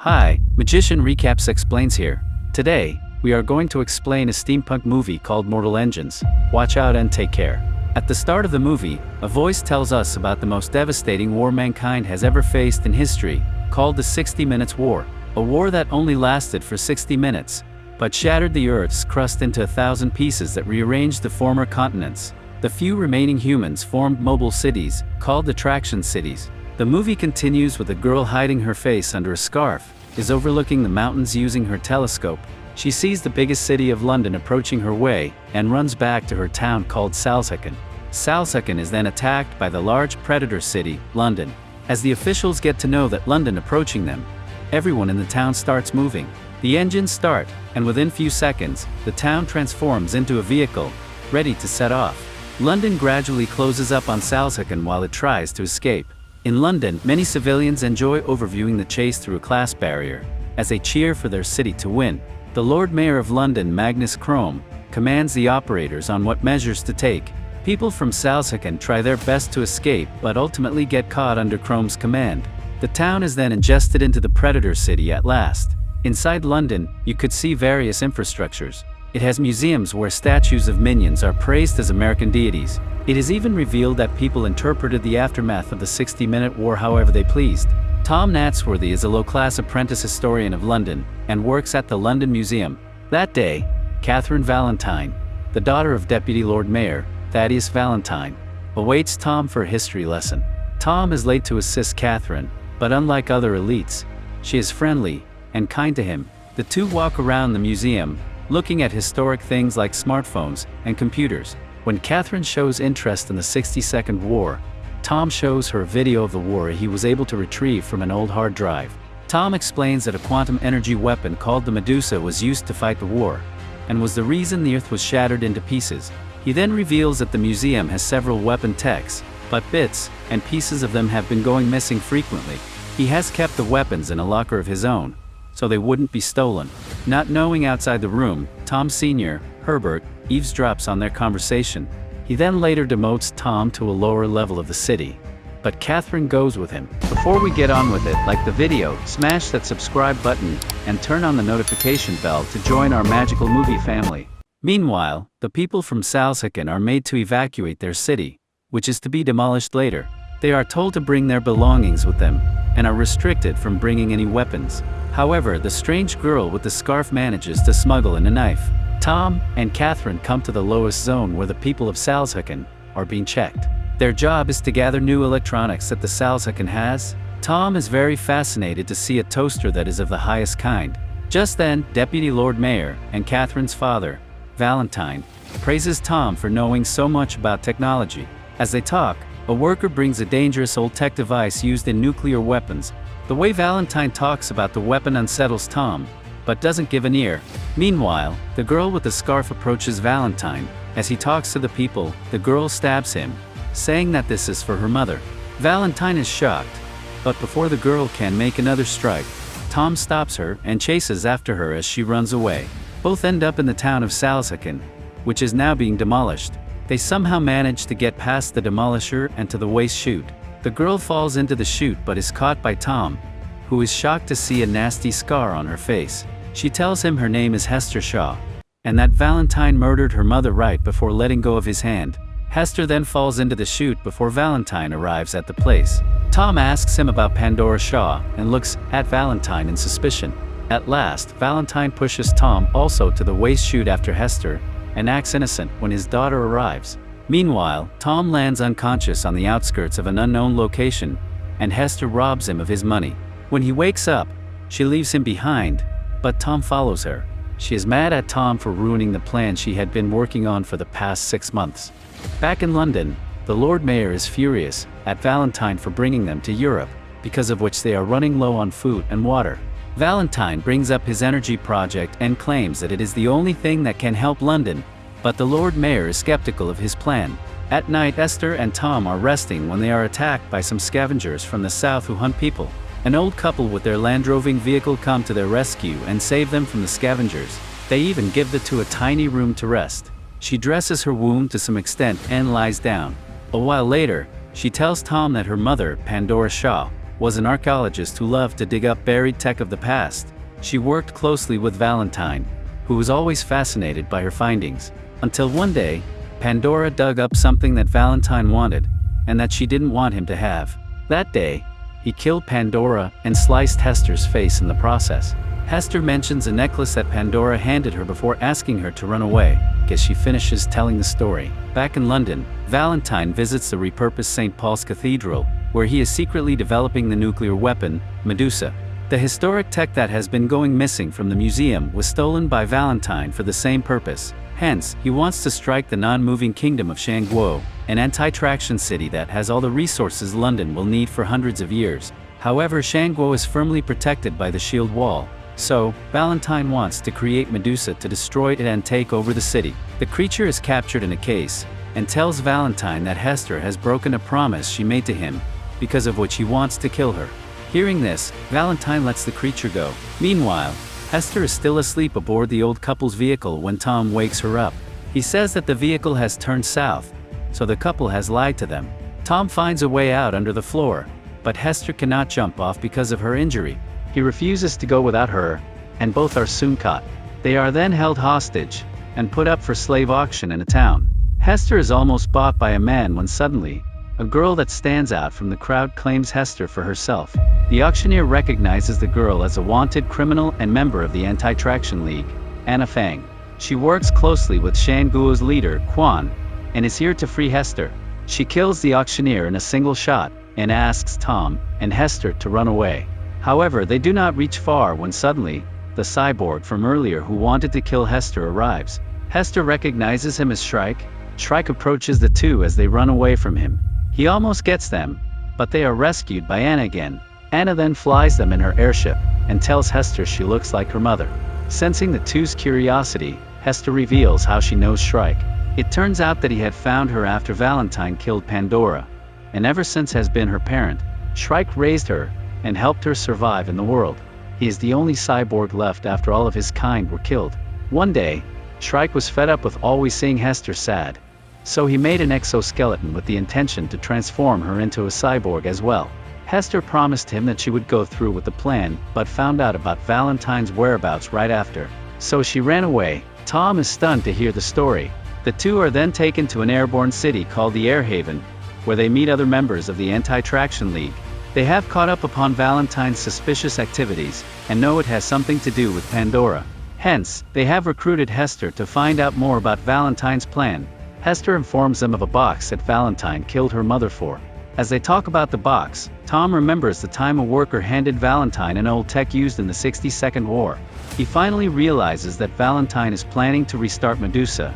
Hi, Magician Recaps explains here. Today, we are going to explain a steampunk movie called Mortal Engines. Watch out and take care. At the start of the movie, a voice tells us about the most devastating war mankind has ever faced in history, called the 60 Minutes War. A war that only lasted for 60 minutes, but shattered the Earth's crust into 1,000 pieces that rearranged the former continents. The few remaining humans formed mobile cities, called attraction cities. The movie continues with a girl hiding her face under a scarf, is overlooking the mountains using her telescope. She sees the biggest city of London approaching her way, and runs back to her town called Salzhacken. Salzhacken is then attacked by the large predator city, London. As the officials get to know that London approaching them, everyone in the town starts moving. The engines start, and within few seconds, the town transforms into a vehicle, ready to set off. London gradually closes up on Salzhacken while it tries to escape. In London, many civilians enjoy overviewing the chase through a class barrier, as they cheer for their city to win. The Lord Mayor of London, Magnus Crome, commands the operators on what measures to take. People from Salzhacken try their best to escape but ultimately get caught under Crome's command. The town is then ingested into the Predator City at last. Inside London, you could see various infrastructures. It has museums where statues of minions are praised as American deities. It is even revealed that people interpreted the aftermath of the 60-minute war however they pleased. Tom Natsworthy is a low-class apprentice historian of London, and works at the London Museum. That day, Catherine Valentine, the daughter of Deputy Lord Mayor Thaddeus Valentine, awaits Tom for a history lesson. Tom is late to assist Catherine, but unlike other elites, she is friendly and kind to him. The two walk around the museum, looking at historic things like smartphones and computers. When Catherine shows interest in the 60-second war, Tom shows her a video of the war he was able to retrieve from an old hard drive. Tom explains that a quantum energy weapon called the Medusa was used to fight the war, and was the reason the Earth was shattered into pieces. He then reveals that the museum has several weapon techs, but bits and pieces of them have been going missing frequently. He has kept the weapons in a locker of his own, so they wouldn't be stolen. Not knowing outside the room, Tom Sr., Herbert, eavesdrops on their conversation. He then later demotes Tom to a lower level of the city. But Catherine goes with him. Before we get on with it, like the video, smash that subscribe button, and turn on the notification bell to join our magical movie family. Meanwhile, the people from Salzhacken are made to evacuate their city, which is to be demolished later. They are told to bring their belongings with them, and are restricted from bringing any weapons. However, the strange girl with the scarf manages to smuggle in a knife. Tom and Catherine come to the lowest zone where the people of Salzhacken are being checked. Their job is to gather new electronics that the Salzhacken has. Tom is very fascinated to see a toaster that is of the highest kind. Just then, Deputy Lord Mayor and Catherine's father, Valentine, praises Tom for knowing so much about technology. As they talk, a worker brings a dangerous old tech device used in nuclear weapons. The way Valentine talks about the weapon unsettles Tom, but doesn't give an ear. Meanwhile, the girl with the scarf approaches Valentine. As he talks to the people, the girl stabs him, saying that this is for her mother. Valentine is shocked, but before the girl can make another strike, Tom stops her and chases after her as she runs away. Both end up in the town of Salzhacken, which is now being demolished. They somehow manage to get past the demolisher and to the waste chute. The girl falls into the chute but is caught by Tom, who is shocked to see a nasty scar on her face. She tells him her name is Hester Shaw, and that Valentine murdered her mother right before letting go of his hand. Hester then falls into the chute before Valentine arrives at the place. Tom asks him about Pandora Shaw and looks at Valentine in suspicion. At last, Valentine pushes Tom also to the waste chute after Hester, and acts innocent when his daughter arrives. Meanwhile, Tom lands unconscious on the outskirts of an unknown location, and Hester robs him of his money. When he wakes up, she leaves him behind, but Tom follows her. She is mad at Tom for ruining the plan she had been working on for the past 6 months. Back in London, the Lord Mayor is furious at Valentine for bringing them to Europe, because of which they are running low on food and water. Valentine brings up his energy project and claims that it is the only thing that can help London, but the Lord Mayor is skeptical of his plan. At night, Esther and Tom are resting when they are attacked by some scavengers from the south who hunt people. An old couple with their land-roving vehicle come to their rescue and save them from the scavengers. They even give the two a tiny room to rest. She dresses her wound to some extent and lies down. A while later, she tells Tom that her mother, Pandora Shaw, was an archaeologist who loved to dig up buried tech of the past. She worked closely with Valentine, who was always fascinated by her findings. Until one day, Pandora dug up something that Valentine wanted, and that she didn't want him to have. That day, he killed Pandora and sliced Hester's face in the process. Hester mentions a necklace that Pandora handed her before asking her to run away. As she finishes telling the story. Back in London, Valentine visits the repurposed St. Paul's Cathedral, where he is secretly developing the nuclear weapon, Medusa. The historic tech that has been going missing from the museum was stolen by Valentine for the same purpose. Hence, he wants to strike the non-moving kingdom of Shangguo, an anti-traction city that has all the resources London will need for hundreds of years. However, Shangguo is firmly protected by the shield wall. So, Valentine wants to create Medusa to destroy it and take over the city. The creature is captured in a case, and tells Valentine that Hester has broken a promise she made to him, because of which he wants to kill her. Hearing this, Valentine lets the creature go. Meanwhile, Hester is still asleep aboard the old couple's vehicle when Tom wakes her up. He says that the vehicle has turned south, so the couple has lied to them. Tom finds a way out under the floor, but Hester cannot jump off because of her injury. He refuses to go without her, and both are soon caught. They are then held hostage, and put up for slave auction in a town. Hester is almost bought by a man when suddenly, a girl that stands out from the crowd claims Hester for herself. The auctioneer recognizes the girl as a wanted criminal and member of the Anti-Traction League, Anna Fang. She works closely with Shangguo's leader, Quan, and is here to free Hester. She kills the auctioneer in a single shot, and asks Tom and Hester to run away. However, they do not reach far when suddenly, the cyborg from earlier who wanted to kill Hester arrives. Hester recognizes him as Shrike. Shrike approaches the two as they run away from him. He almost gets them, but they are rescued by Anna again. Anna then flies them in her airship, and tells Hester she looks like her mother. Sensing the two's curiosity, Hester reveals how she knows Shrike. It turns out that he had found her after Valentine killed Pandora, and ever since has been her parent. Shrike raised her, and helped her survive in the world. He is the only cyborg left after all of his kind were killed. One day, Shrike was fed up with always seeing Hester sad. So he made an exoskeleton with the intention to transform her into a cyborg as well. Hester promised him that she would go through with the plan, but found out about Valentine's whereabouts right after. So she ran away. Tom is stunned to hear the story. The two are then taken to an airborne city called the Air Haven, where they meet other members of the Anti-Traction League. They have caught up upon Valentine's suspicious activities, and know it has something to do with Pandora. Hence, they have recruited Hester to find out more about Valentine's plan. Hester informs them of a box that Valentine killed her mother for. As they talk about the box, Tom remembers the time a worker handed Valentine an old tech used in the 62nd War. He finally realizes that Valentine is planning to restart Medusa.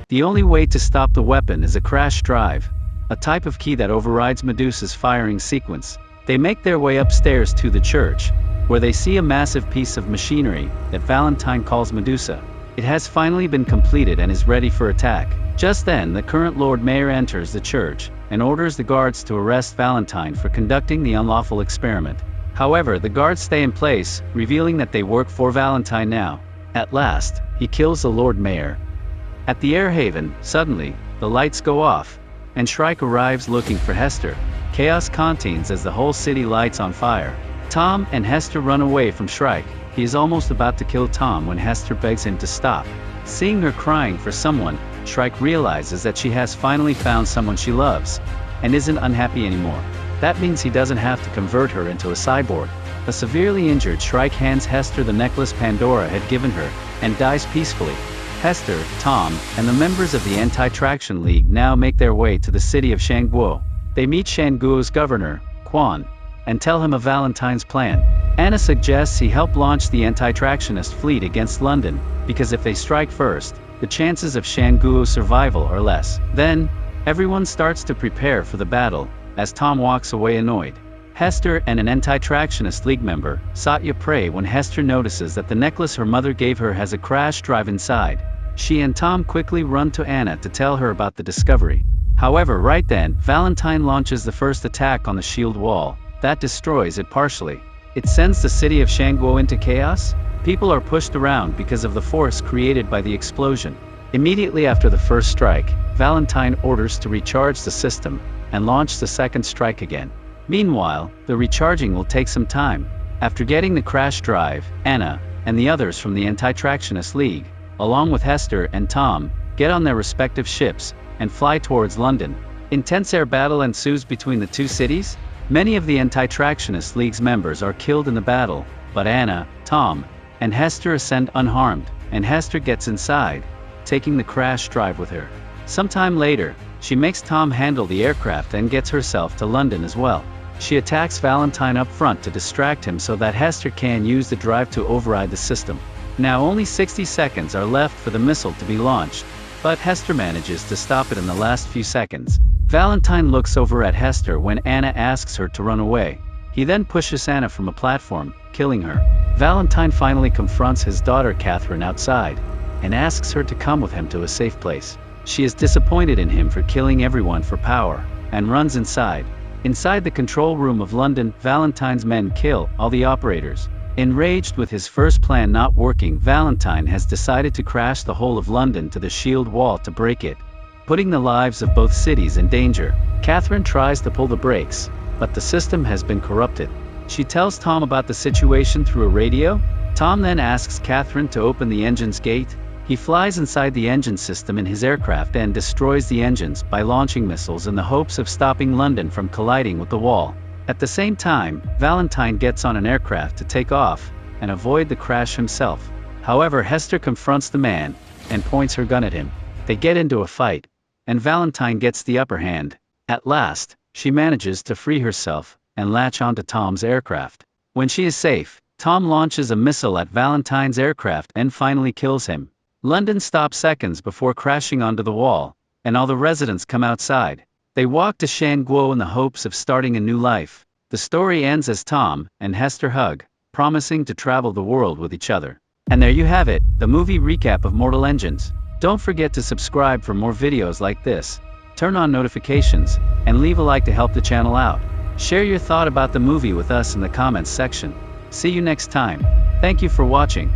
The only way to stop the weapon is a crash drive, a type of key that overrides Medusa's firing sequence. They make their way upstairs to the church, where they see a massive piece of machinery that Valentine calls Medusa. It has finally been completed and is ready for attack. Just then, the current Lord Mayor enters the church, and orders the guards to arrest Valentine for conducting the unlawful experiment. However, the guards stay in place, revealing that they work for Valentine now. At last, he kills the Lord Mayor. At the Air Haven, suddenly, the lights go off, and Shrike arrives looking for Hester. Chaos continues as the whole city lights on fire. Tom and Hester run away from Shrike. He is almost about to kill Tom when Hester begs him to stop. Seeing her crying for someone, Shrike realizes that she has finally found someone she loves, and isn't unhappy anymore. That means he doesn't have to convert her into a cyborg. A severely injured Shrike hands Hester the necklace Pandora had given her, and dies peacefully. Hester, Tom, and the members of the Anti-Traction League now make their way to the city of Shangguo. They meet Shangguo's governor, Quan, and tell him of Valentine's plan. Anna suggests he help launch the anti-tractionist fleet against London, because if they strike first, the chances of Shangguo's survival are less. Then, everyone starts to prepare for the battle, as Tom walks away annoyed. Hester and an anti-tractionist league member, Satya, pray when Hester notices that the necklace her mother gave her has a crash drive inside. She and Tom quickly run to Anna to tell her about the discovery. However, right then, Valentine launches the first attack on the shield wall. That destroys it partially. It sends the city of Shangguo into chaos. People are pushed around because of the force created by the explosion. Immediately after the first strike, Valentine orders to recharge the system, and launch the second strike again. Meanwhile, the recharging will take some time. After getting the crash drive, Anna, and the others from the Anti-Tractionist League, along with Hester and Tom, get on their respective ships, and fly towards London. Intense air battle ensues between the two cities. Many of the Anti-Tractionist League's members are killed in the battle, but Anna, Tom, and Hester ascend unharmed, and Hester gets inside, taking the crash drive with her. Sometime later, she makes Tom handle the aircraft and gets herself to London as well. She attacks Valentine up front to distract him so that Hester can use the drive to override the system. Now only 60 seconds are left for the missile to be launched, but Hester manages to stop it in the last few seconds. Valentine looks over at Hester when Anna asks her to run away. He then pushes Anna from a platform, killing her. Valentine finally confronts his daughter Catherine outside, and asks her to come with him to a safe place. She is disappointed in him for killing everyone for power, and runs inside. Inside the control room of London, Valentine's men kill all the operators. Enraged with his first plan not working, Valentine has decided to crash the whole of London to the shield wall to break it, putting the lives of both cities in danger. Catherine tries to pull the brakes, but the system has been corrupted. She tells Tom about the situation through a radio. Tom then asks Catherine to open the engine's gate. He flies inside the engine system in his aircraft and destroys the engines by launching missiles in the hopes of stopping London from colliding with the wall. At the same time, Valentine gets on an aircraft to take off and avoid the crash himself. However, Hester confronts the man and points her gun at him. They get into a fight, and Valentine gets the upper hand. At last, she manages to free herself and latch onto Tom's aircraft. When she is safe, Tom launches a missile at Valentine's aircraft and finally kills him. London stops seconds before crashing onto the wall, and all the residents come outside. They walk to Shanguo in the hopes of starting a new life. The story ends as Tom and Hester hug, promising to travel the world with each other. And there you have it, the movie recap of Mortal Engines. Don't forget to subscribe for more videos like this. Turn on notifications, and leave a like to help the channel out. Share your thought about the movie with us in the comments section. See you next time. Thank you for watching.